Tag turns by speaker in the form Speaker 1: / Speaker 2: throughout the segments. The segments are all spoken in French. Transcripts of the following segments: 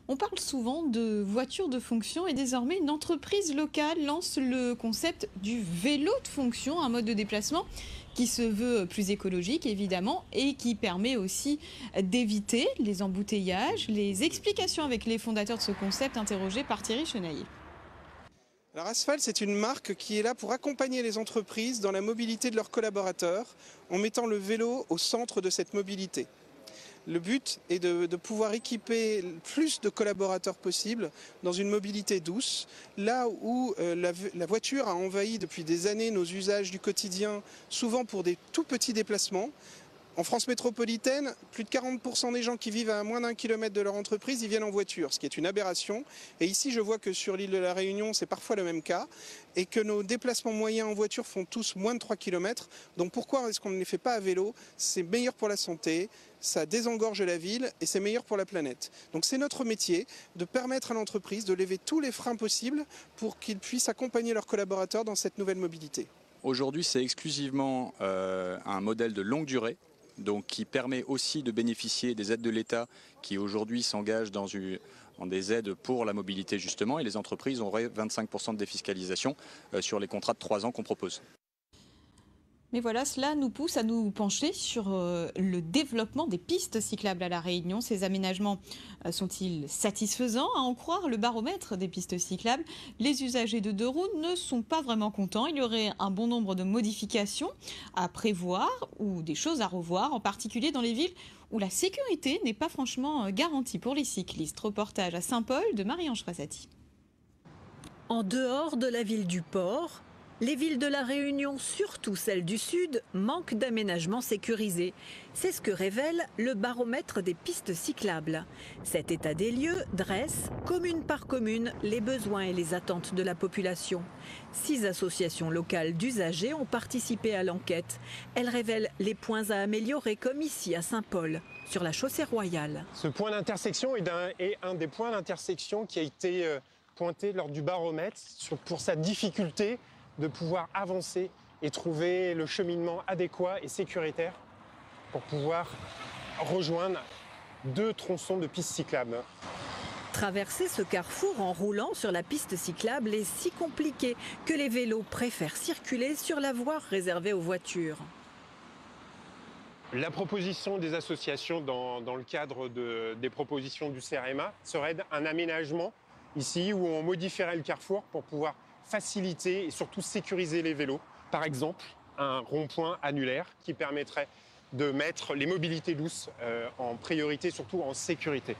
Speaker 1: On parle souvent de voitures de fonction et désormais une entreprise locale lance le concept du vélo de fonction, un mode de déplacement qui se veut plus écologique évidemment et qui permet aussi d'éviter les embouteillages. Les explications avec les fondateurs de ce concept interrogés par Thierry Chenaille.
Speaker 2: Alors Asphalt, c'est une marque qui est là pour accompagner les entreprises dans la mobilité de leurs collaborateurs en mettant le vélo au centre de cette mobilité. Le but est de pouvoir équiper plus de collaborateurs possible dans une mobilité douce, là où la voiture a envahi depuis des années nos usages du quotidien, souvent pour des tout petits déplacements. En France métropolitaine, plus de 40% des gens qui vivent à moins d'1 kilomètre de leur entreprise, ils viennent en voiture, ce qui est une aberration. Et ici, je vois que sur l'île de la Réunion, c'est parfois le même cas, et que nos déplacements moyens en voiture font tous moins de 3 kilomètres. Donc pourquoi est-ce qu'on ne les fait pas à vélo? C'est meilleur pour la santé, ça désengorge la ville et c'est meilleur pour la planète. Donc c'est notre métier de permettre à l'entreprise de lever tous les freins possibles pour qu'ils puissent accompagner leurs collaborateurs dans cette nouvelle mobilité.
Speaker 3: Aujourd'hui, c'est exclusivement un modèle de longue durée, donc qui permet aussi de bénéficier des aides de l'État qui aujourd'hui s'engagent dans des aides pour la mobilité justement, et les entreprises auraient 25% de défiscalisation sur les contrats de 3 ans qu'on propose.
Speaker 1: Mais voilà, cela nous pousse à nous pencher sur le développement des pistes cyclables à La Réunion. Ces aménagements sont-ils satisfaisants? À en croire le baromètre des pistes cyclables, les usagers de deux roues ne sont pas vraiment contents. Il y aurait un bon nombre de modifications à prévoir ou des choses à revoir, en particulier dans les villes où la sécurité n'est pas franchement garantie pour les cyclistes. Reportage à Saint-Paul de Marie-Ange Rasati.
Speaker 4: En dehors de la ville du port, les villes de La Réunion, surtout celles du Sud, manquent d'aménagements sécurisés. C'est ce que révèle le baromètre des pistes cyclables. Cet état des lieux dresse, commune par commune, les besoins et les attentes de la population. 6 associations locales d'usagers ont participé à l'enquête. Elles révèlent les points à améliorer, comme ici à Saint-Paul, sur la chaussée royale.
Speaker 5: Ce point d'intersection est un des points d'intersection qui a été pointé lors du baromètre pour sa difficulté de pouvoir avancer et trouver le cheminement adéquat et sécuritaire pour pouvoir rejoindre 2 tronçons de pistes cyclables.
Speaker 4: Traverser ce carrefour en roulant sur la piste cyclable est si compliqué que les vélos préfèrent circuler sur la voie réservée aux voitures.
Speaker 5: La proposition des associations dans le cadre des propositions du CRMA serait un aménagement ici où on modifierait le carrefour pour pouvoir faciliter et surtout sécuriser les vélos. Par exemple, un rond-point annulaire qui permettrait de mettre les mobilités douces en priorité, surtout en sécurité.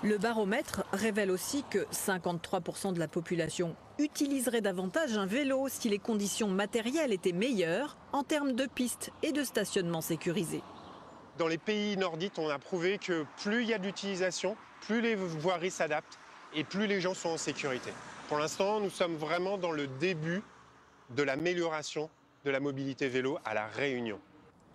Speaker 4: Le baromètre révèle aussi que 53% de la population utiliserait davantage un vélo si les conditions matérielles étaient meilleures en termes de pistes et de stationnement sécurisé.
Speaker 5: Dans les pays nordiques, on a prouvé que plus il y a d'utilisation, plus les voiries s'adaptent et plus les gens sont en sécurité. Pour l'instant, nous sommes vraiment dans le début de l'amélioration de la mobilité vélo à La Réunion.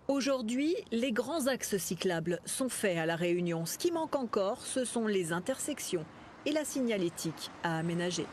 Speaker 4: Aujourd'hui, les grands axes cyclables sont faits à La Réunion. Ce qui manque encore, ce sont les intersections et la signalétique à aménager.